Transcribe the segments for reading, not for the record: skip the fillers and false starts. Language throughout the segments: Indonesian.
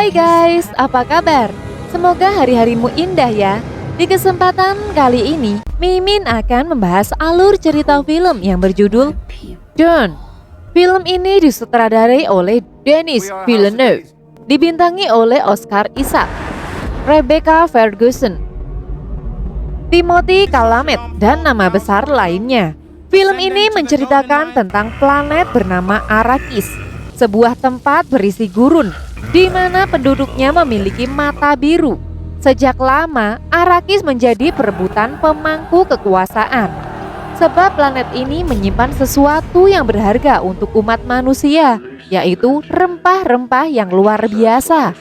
Hai guys, apa kabar? Semoga hari-harimu indah ya. Di kesempatan kali ini, Mimin akan membahas alur cerita film yang berjudul Dune. Film ini disutradarai oleh Denis Villeneuve, dibintangi oleh Oscar Isaac, Rebecca Ferguson, Timothée Chalamet, dan nama besar lainnya. Film ini menceritakan tentang planet bernama Arrakis, sebuah tempat berisi gurun di mana penduduknya memiliki mata biru. Sejak lama, Arrakis menjadi perebutan pemangku kekuasaan. Sebab planet ini menyimpan sesuatu yang berharga untuk umat manusia, yaitu rempah-rempah yang luar biasa.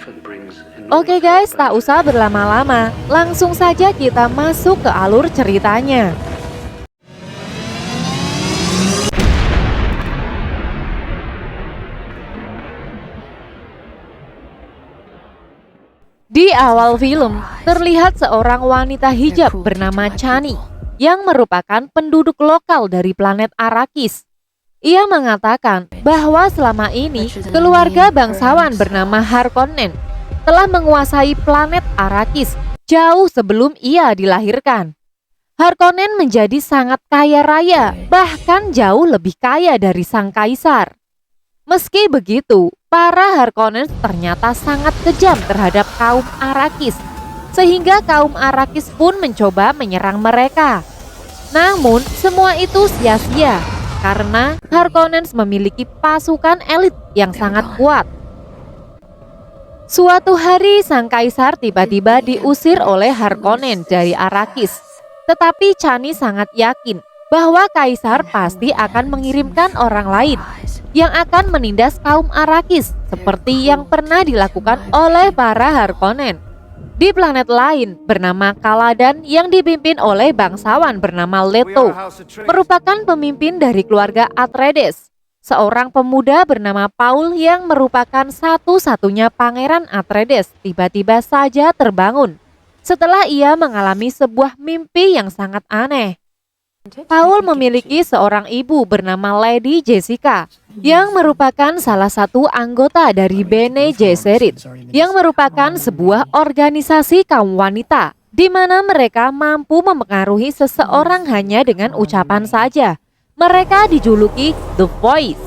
Oke guys, tak usah berlama-lama, langsung saja kita masuk ke alur ceritanya. Di awal film, terlihat seorang wanita hijab bernama Chani yang merupakan penduduk lokal dari planet Arrakis. Ia mengatakan bahwa selama ini keluarga bangsawan bernama Harkonnen telah menguasai planet Arrakis jauh sebelum ia dilahirkan. Harkonnen menjadi sangat kaya raya, bahkan jauh lebih kaya dari sang kaisar. Meski begitu, para Harkonnen ternyata sangat kejam terhadap kaum Arrakis, sehingga kaum Arrakis pun mencoba menyerang mereka. Namun, semua itu sia-sia karena Harkonnen memiliki pasukan elit yang sangat kuat. Suatu hari, sang kaisar tiba-tiba diusir oleh Harkonnen dari Arrakis. Tetapi Chani sangat yakin bahwa kaisar pasti akan mengirimkan orang lain yang akan menindas kaum Arrakis seperti yang pernah dilakukan oleh para Harkonnen di planet lain bernama Caladan yang dipimpin oleh bangsawan bernama Leto, merupakan pemimpin dari keluarga Atreides, seorang pemuda bernama Paul yang merupakan satu-satunya pangeran Atreides tiba-tiba saja terbangun setelah ia mengalami sebuah mimpi yang sangat aneh. Paul memiliki seorang ibu bernama Lady Jessica yang merupakan salah satu anggota dari Bene Gesserit yang merupakan sebuah organisasi kaum wanita di mana mereka mampu mempengaruhi seseorang hanya dengan ucapan saja. Mereka dijuluki The Voice.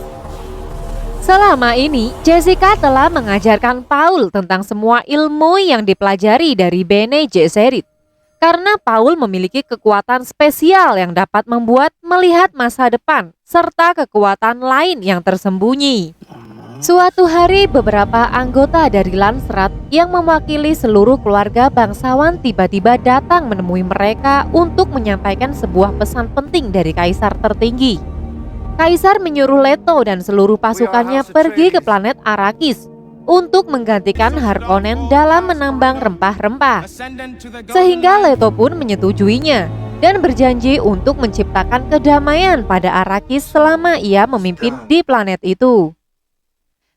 Selama ini Jessica telah mengajarkan Paul tentang semua ilmu yang dipelajari dari Bene Gesserit. Karena Paul memiliki kekuatan spesial yang dapat membuat melihat masa depan serta kekuatan lain yang tersembunyi. Suatu hari beberapa anggota dari Landsraad yang mewakili seluruh keluarga bangsawan tiba-tiba datang menemui mereka untuk menyampaikan sebuah pesan penting dari kaisar tertinggi. Kaisar menyuruh Leto dan seluruh pasukannya pergi ke planet Arrakis untuk menggantikan Harkonnen dalam menambang rempah-rempah. Sehingga Leto pun menyetujuinya dan berjanji untuk menciptakan kedamaian pada Arrakis selama ia memimpin di planet itu.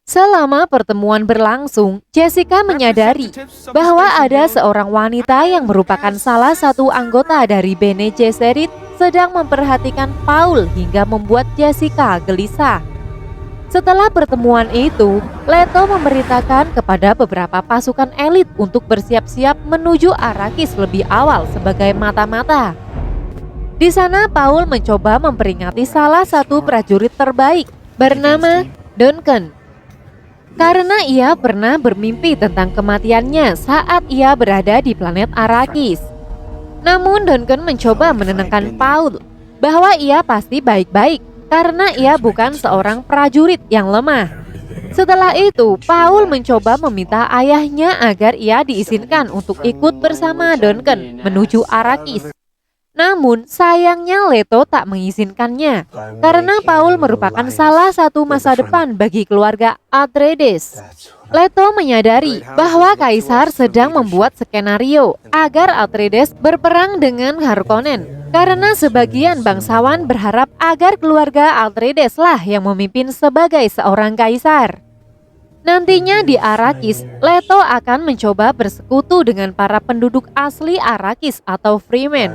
Selama pertemuan berlangsung, Jessica menyadari bahwa ada seorang wanita yang merupakan salah satu anggota dari Bene Gesserit sedang memperhatikan Paul hingga membuat Jessica gelisah. Setelah pertemuan itu, Leto memberitakan kepada beberapa pasukan elit untuk bersiap-siap menuju Arrakis lebih awal sebagai mata-mata. Di sana Paul mencoba memperingati salah satu prajurit terbaik bernama Duncan. Karena ia pernah bermimpi tentang kematiannya saat ia berada di planet Arrakis. Namun Duncan mencoba menenangkan Paul bahwa ia pasti baik-baik karena ia bukan seorang prajurit yang lemah. Setelah itu, Paul mencoba meminta ayahnya agar ia diizinkan untuk ikut bersama Duncan menuju Arrakis. Namun sayangnya Leto tak mengizinkannya karena Paul merupakan salah satu masa depan bagi keluarga Atreides. Leto menyadari bahwa kaisar sedang membuat skenario agar Atreides berperang dengan Harkonnen karena sebagian bangsawan berharap agar keluarga Atreides lah yang memimpin sebagai seorang kaisar. Nantinya di Arrakis, Leto akan mencoba bersekutu dengan para penduduk asli Arrakis atau Fremen.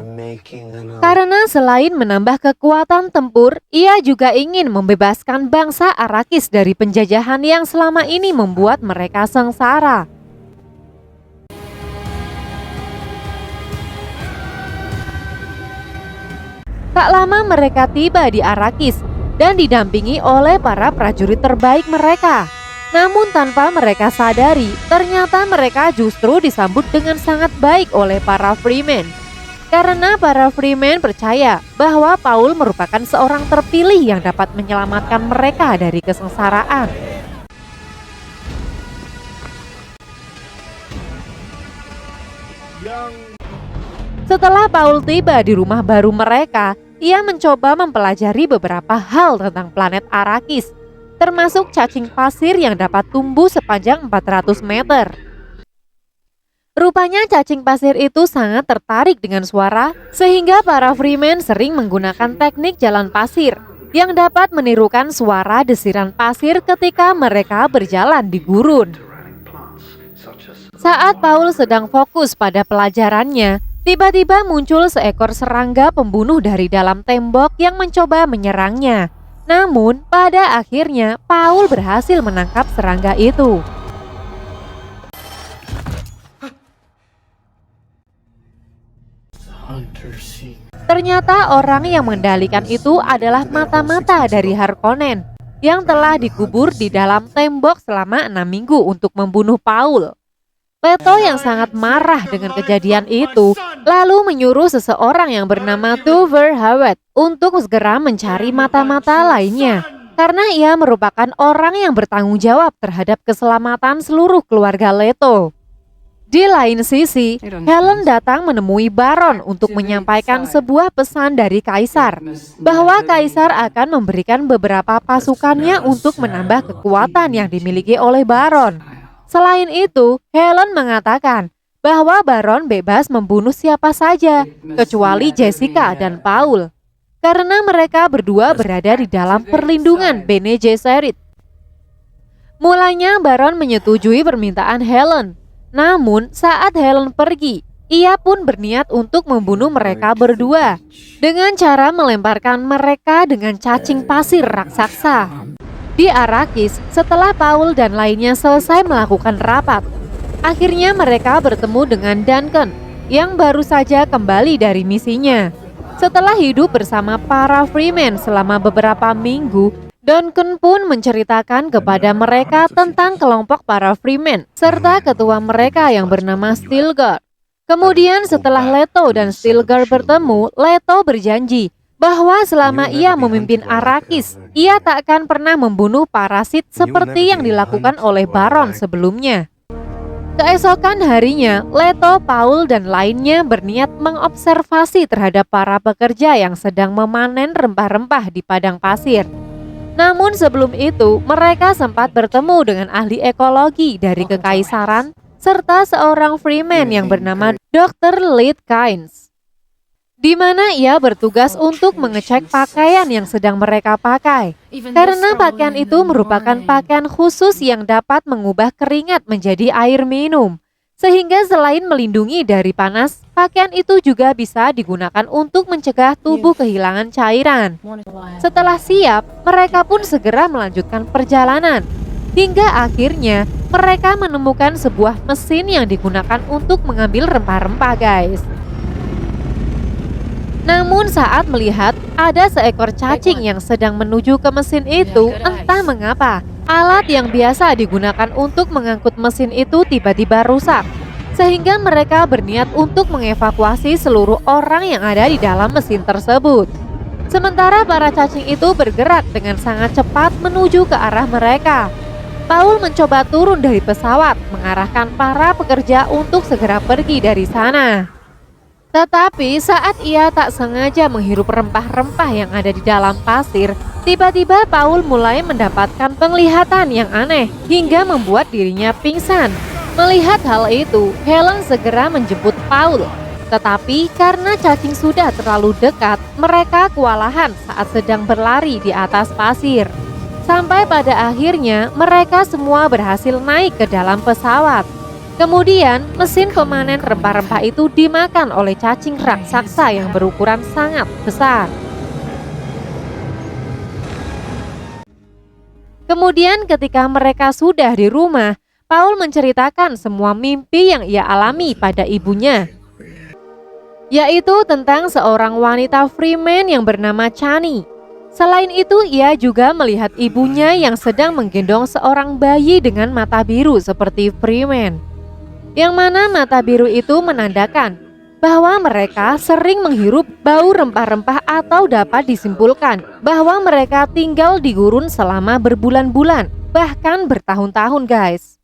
Karena selain menambah kekuatan tempur, ia juga ingin membebaskan bangsa Arrakis dari penjajahan yang selama ini membuat mereka sengsara. Tak lama mereka tiba di Arrakis dan didampingi oleh para prajurit terbaik mereka. Namun tanpa mereka sadari, ternyata mereka justru disambut dengan sangat baik oleh para Fremen. Karena para Fremen percaya bahwa Paul merupakan seorang terpilih yang dapat menyelamatkan mereka dari kesengsaraan. Setelah Paul tiba di rumah baru mereka, ia mencoba mempelajari beberapa hal tentang planet Arrakis, termasuk cacing pasir yang dapat tumbuh sepanjang 400 meter. Rupanya cacing pasir itu sangat tertarik dengan suara, sehingga para Fremen sering menggunakan teknik jalan pasir yang dapat menirukan suara desiran pasir ketika mereka berjalan di gurun. Saat Paul sedang fokus pada pelajarannya, tiba-tiba muncul seekor serangga pembunuh dari dalam tembok yang mencoba menyerangnya. Namun, pada akhirnya Paul berhasil menangkap serangga itu. Ternyata orang yang mengendalikan itu adalah mata-mata dari Harkonnen yang telah dikubur di dalam tembok selama 6 minggu untuk membunuh Paul. Leto yang sangat marah dengan kejadian itu, lalu menyuruh seseorang yang bernama Tuver Hawat untuk segera mencari mata-mata lainnya, karena ia merupakan orang yang bertanggung jawab terhadap keselamatan seluruh keluarga Leto. Di lain sisi, Helen datang menemui Baron untuk menyampaikan sebuah pesan dari Kaisar, bahwa Kaisar akan memberikan beberapa pasukannya untuk menambah kekuatan yang dimiliki oleh Baron. Selain itu, Helen mengatakan bahwa Baron bebas membunuh siapa saja, kecuali Jessica dan Paul, karena mereka berdua berada di dalam perlindungan Bene Gesserit. Mulanya Baron menyetujui permintaan Helen, namun saat Helen pergi, ia pun berniat untuk membunuh mereka berdua dengan cara melemparkan mereka dengan cacing pasir raksasa. Di Arrakis, setelah Paul dan lainnya selesai melakukan rapat, akhirnya mereka bertemu dengan Duncan yang baru saja kembali dari misinya. Setelah hidup bersama para Fremen selama beberapa minggu, Duncan pun menceritakan kepada mereka tentang kelompok para Fremen serta ketua mereka yang bernama Stilgar. Kemudian setelah Leto dan Stilgar bertemu, Leto berjanji bahwa selama ia memimpin Arrakis, ia tak akan pernah membunuh parasit seperti yang dilakukan oleh Baron sebelumnya. Keesokan harinya, Leto, Paul, dan lainnya berniat mengobservasi terhadap para pekerja yang sedang memanen rempah-rempah di padang pasir. Namun sebelum itu, mereka sempat bertemu dengan ahli ekologi dari Kekaisaran serta seorang Freeman yang bernama Dr. Lead Kynes, di mana ia bertugas untuk mengecek pakaian yang sedang mereka pakai. Karena pakaian itu merupakan pakaian khusus yang dapat mengubah keringat menjadi air minum. Sehingga selain melindungi dari panas, pakaian itu juga bisa digunakan untuk mencegah tubuh kehilangan cairan. Setelah siap, mereka pun segera melanjutkan perjalanan. Hingga akhirnya mereka menemukan sebuah mesin yang digunakan untuk mengambil rempah-rempah, guys. Namun saat melihat ada seekor cacing yang sedang menuju ke mesin itu, entah mengapa alat yang biasa digunakan untuk mengangkut mesin itu tiba-tiba rusak, sehingga mereka berniat untuk mengevakuasi seluruh orang yang ada di dalam mesin tersebut. Sementara para cacing itu bergerak dengan sangat cepat menuju ke arah mereka. Paul mencoba turun dari pesawat, mengarahkan para pekerja untuk segera pergi dari sana. Tetapi saat ia tak sengaja menghirup rempah-rempah yang ada di dalam pasir, tiba-tiba Paul mulai mendapatkan penglihatan yang aneh hingga membuat dirinya pingsan. Melihat hal itu, Helen segera menjemput Paul. Tetapi karena cacing sudah terlalu dekat, mereka kewalahan saat sedang berlari di atas pasir. Sampai pada akhirnya mereka semua berhasil naik ke dalam pesawat. Kemudian mesin pemanen rempah-rempah itu dimakan oleh cacing raksasa yang berukuran sangat besar. Kemudian ketika mereka sudah di rumah, Paul menceritakan semua mimpi yang ia alami pada ibunya, yaitu tentang seorang wanita Freeman yang bernama Chani. Selain itu, ia juga melihat ibunya yang sedang menggendong seorang bayi dengan mata biru seperti Freeman, yang mana mata biru itu menandakan bahwa mereka sering menghirup bau rempah-rempah atau dapat disimpulkan bahwa mereka tinggal di gurun selama berbulan-bulan, bahkan bertahun-tahun guys.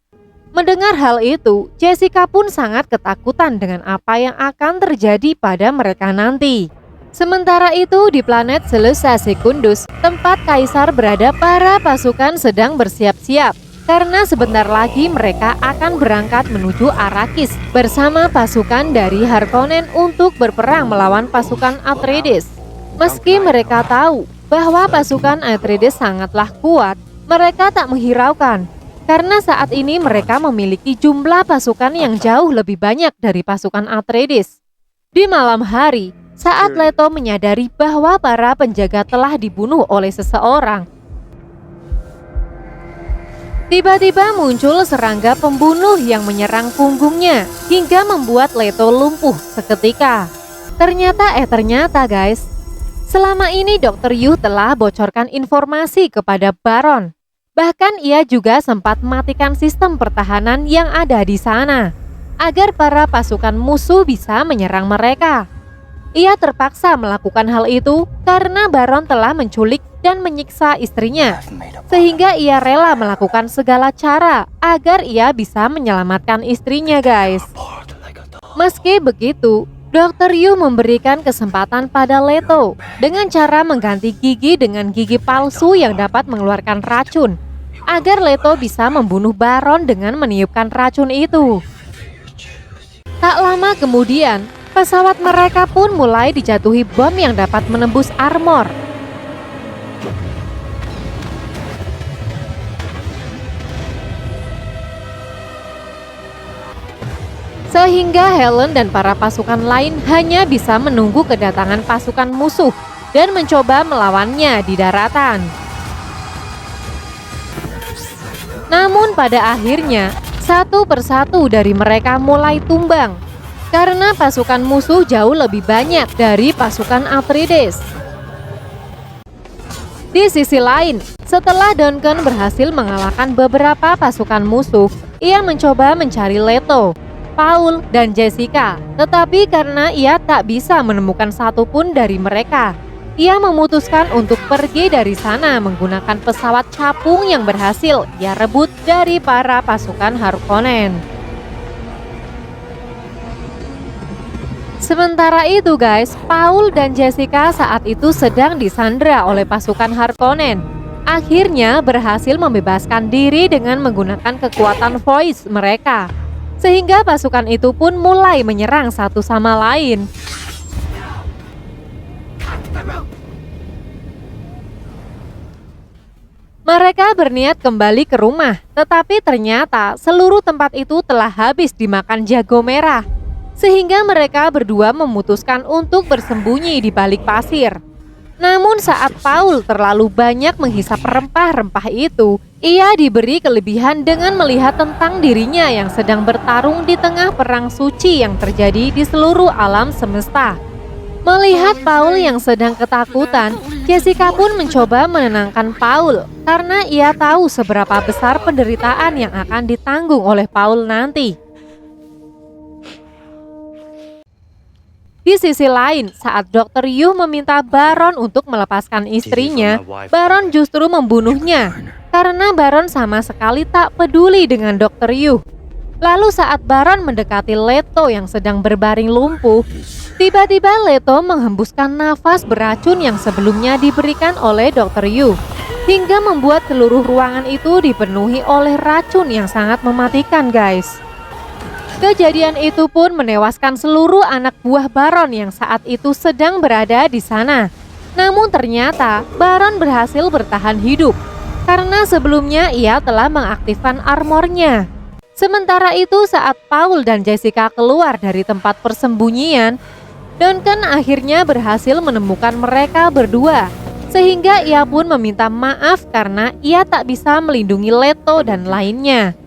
Mendengar hal itu, Jessica pun sangat ketakutan dengan apa yang akan terjadi pada mereka nanti. Sementara itu di planet Seleucia Secundus, tempat Kaisar berada, para pasukan sedang bersiap-siap karena sebentar lagi mereka akan berangkat menuju Arrakis bersama pasukan dari Harkonnen untuk berperang melawan pasukan Atreides. Meski mereka tahu bahwa pasukan Atreides sangatlah kuat, mereka tak menghiraukan karena saat ini mereka memiliki jumlah pasukan yang jauh lebih banyak dari pasukan Atreides. Di malam hari, saat Leto menyadari bahwa para penjaga telah dibunuh oleh seseorang, tiba-tiba muncul serangga pembunuh yang menyerang punggungnya hingga membuat Leto lumpuh seketika. Ternyata guys, selama ini Dr. Yuh telah bocorkan informasi kepada Baron. Bahkan ia juga sempat matikan sistem pertahanan yang ada di sana agar para pasukan musuh bisa menyerang mereka. Ia terpaksa melakukan hal itu karena Baron telah menculik dan menyiksa istrinya, sehingga ia rela melakukan segala cara agar ia bisa menyelamatkan istrinya guys. Meski begitu, Dr. Yuh memberikan kesempatan pada Leto dengan cara mengganti gigi dengan gigi palsu yang dapat mengeluarkan racun, agar Leto bisa membunuh Baron dengan meniupkan racun itu. Tak lama kemudian, pesawat mereka pun mulai dijatuhi bom yang dapat menembus armor. Sehingga Helen dan para pasukan lain hanya bisa menunggu kedatangan pasukan musuh dan mencoba melawannya di daratan. Namun pada akhirnya, satu persatu dari mereka mulai tumbang karena pasukan musuh jauh lebih banyak dari pasukan Atreides. Di sisi lain, setelah Duncan berhasil mengalahkan beberapa pasukan musuh, ia mencoba mencari Leto, Paul, dan Jessica. Tetapi karena ia tak bisa menemukan satupun dari mereka, ia memutuskan untuk pergi dari sana menggunakan pesawat capung yang berhasil ia rebut dari para pasukan Harkonnen. Sementara itu guys, Paul dan Jessica saat itu sedang disandra oleh pasukan Harkonnen. Akhirnya berhasil membebaskan diri dengan menggunakan kekuatan voice mereka, sehingga pasukan itu pun mulai menyerang satu sama lain. Mereka berniat kembali ke rumah, tetapi ternyata seluruh tempat itu telah habis dimakan jago merah, sehingga mereka berdua memutuskan untuk bersembunyi di balik pasir. Namun saat Paul terlalu banyak menghisap rempah-rempah itu, ia diberi kelebihan dengan melihat tentang dirinya yang sedang bertarung di tengah perang suci yang terjadi di seluruh alam semesta. Melihat Paul yang sedang ketakutan, Jessica pun mencoba menenangkan Paul karena ia tahu seberapa besar penderitaan yang akan ditanggung oleh Paul nanti. Di sisi lain, saat Dr. Yuh meminta Baron untuk melepaskan istrinya, Baron justru membunuhnya karena Baron sama sekali tak peduli dengan Dr. Yuh. Lalu saat Baron mendekati Leto yang sedang berbaring lumpuh, tiba-tiba Leto menghembuskan nafas beracun yang sebelumnya diberikan oleh Dr. Yuh, hingga membuat seluruh ruangan itu dipenuhi oleh racun yang sangat mematikan guys. Kejadian itu pun menewaskan seluruh anak buah Baron yang saat itu sedang berada di sana. Namun ternyata Baron berhasil bertahan hidup karena sebelumnya ia telah mengaktifkan armornya. Sementara itu saat Paul dan Jessica keluar dari tempat persembunyian, Duncan akhirnya berhasil menemukan mereka berdua, sehingga ia pun meminta maaf karena ia tak bisa melindungi Leto dan lainnya.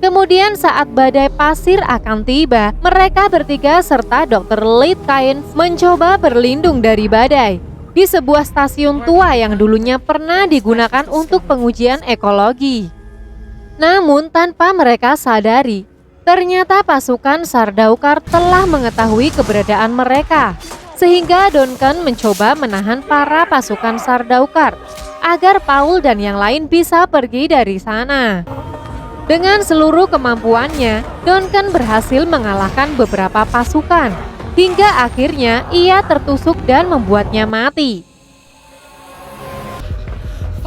Kemudian saat badai pasir akan tiba, mereka bertiga serta Dr. Leigh Kynes mencoba berlindung dari badai di sebuah stasiun tua yang dulunya pernah digunakan untuk pengujian ekologi. Namun tanpa mereka sadari, ternyata pasukan Sardaukar telah mengetahui keberadaan mereka, sehingga Duncan mencoba menahan para pasukan Sardaukar agar Paul dan yang lain bisa pergi dari sana. Dengan seluruh kemampuannya, Duncan berhasil mengalahkan beberapa pasukan, hingga akhirnya ia tertusuk dan membuatnya mati.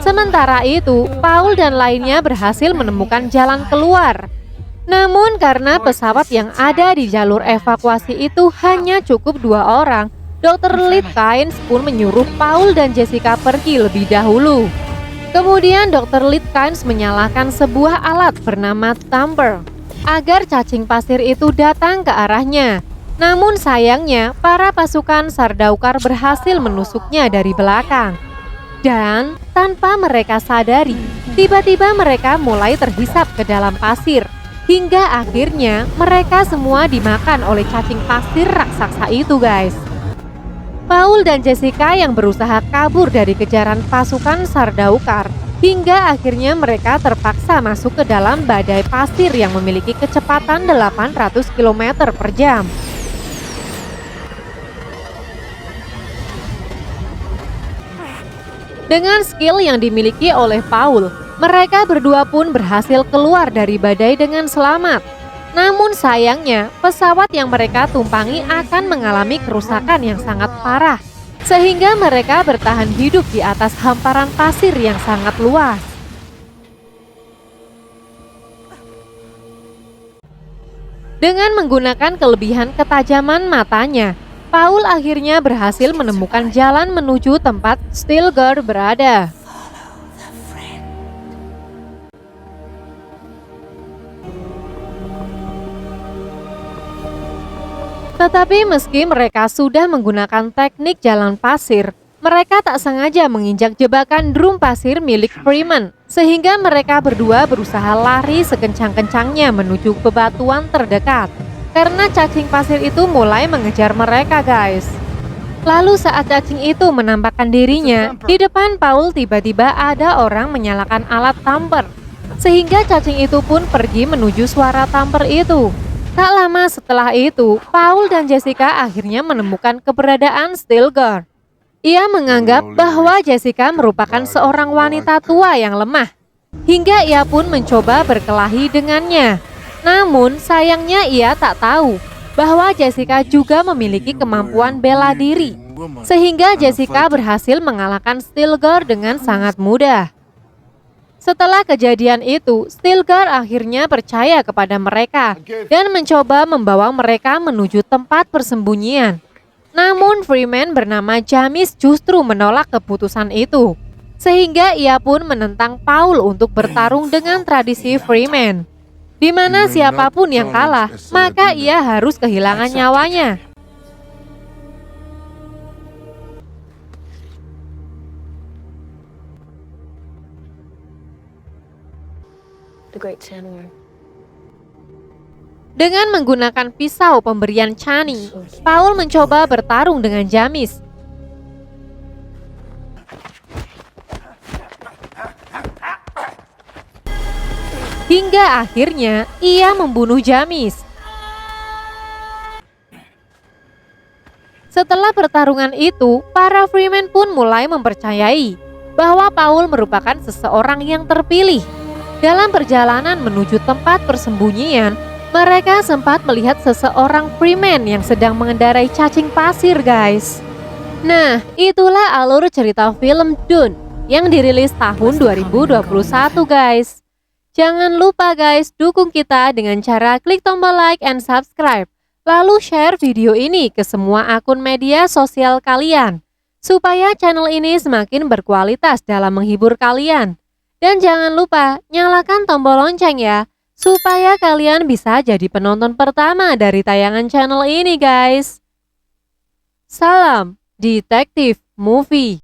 Sementara itu, Paul dan lainnya berhasil menemukan jalan keluar. Namun karena pesawat yang ada di jalur evakuasi itu hanya cukup 2 orang, Dr. Leigh Kynes pun menyuruh Paul dan Jessica pergi lebih dahulu. Kemudian Dr. Leigh Kynes menyalakan sebuah alat bernama Thumper agar cacing pasir itu datang ke arahnya. Namun sayangnya para pasukan Sardaukar berhasil menusuknya dari belakang. Dan tanpa mereka sadari, tiba-tiba mereka mulai terhisap ke dalam pasir. Hingga akhirnya mereka semua dimakan oleh cacing pasir raksasa itu, guys. Paul dan Jessica yang berusaha kabur dari kejaran pasukan Sardaukar, hingga akhirnya mereka terpaksa masuk ke dalam badai pasir yang memiliki kecepatan 800 km per jam. Dengan skill yang dimiliki oleh Paul, mereka berdua pun berhasil keluar dari badai dengan selamat. Namun sayangnya, pesawat yang mereka tumpangi akan mengalami kerusakan yang sangat parah, sehingga mereka bertahan hidup di atas hamparan pasir yang sangat luas. Dengan menggunakan kelebihan ketajaman matanya, Paul akhirnya berhasil menemukan jalan menuju tempat Stilgar berada. Tetapi meski mereka sudah menggunakan teknik jalan pasir, mereka tak sengaja menginjak jebakan drum pasir milik Freeman, sehingga mereka berdua berusaha lari sekencang-kencangnya menuju bebatuan terdekat, karena cacing pasir itu mulai mengejar mereka, guys. Lalu saat cacing itu menampakkan dirinya, di depan Paul tiba-tiba ada orang menyalakan alat tamper, sehingga cacing itu pun pergi menuju suara tamper itu. Tak lama setelah itu, Paul dan Jessica akhirnya menemukan keberadaan Stilgar. Ia menganggap bahwa Jessica merupakan seorang wanita tua yang lemah, hingga ia pun mencoba berkelahi dengannya. Namun sayangnya ia tak tahu bahwa Jessica juga memiliki kemampuan bela diri, sehingga Jessica berhasil mengalahkan Stilgar dengan sangat mudah. Setelah kejadian itu, Stilgar akhirnya percaya kepada mereka dan mencoba membawa mereka menuju tempat persembunyian. Namun Freeman bernama Jamis justru menolak keputusan itu, sehingga ia pun menentang Paul untuk bertarung dengan tradisi Freeman, di mana siapapun yang kalah, maka ia harus kehilangan nyawanya. Dengan menggunakan pisau pemberian Chani, Paul mencoba bertarung dengan Jamis. Hingga akhirnya ia membunuh Jamis. Setelah pertarungan itu, para Freeman pun mulai mempercayai bahwa Paul merupakan seseorang yang terpilih. Dalam perjalanan menuju tempat persembunyian, mereka sempat melihat seseorang Freeman yang sedang mengendarai cacing pasir, guys. Nah, itulah alur cerita film Dune yang dirilis tahun 2021, guys. Jangan lupa guys, dukung kita dengan cara klik tombol like and subscribe. Lalu share video ini ke semua akun media sosial kalian, supaya channel ini semakin berkualitas dalam menghibur kalian. Dan jangan lupa nyalakan tombol lonceng ya, supaya kalian bisa jadi penonton pertama dari tayangan channel ini guys. Salam Detektif Movie.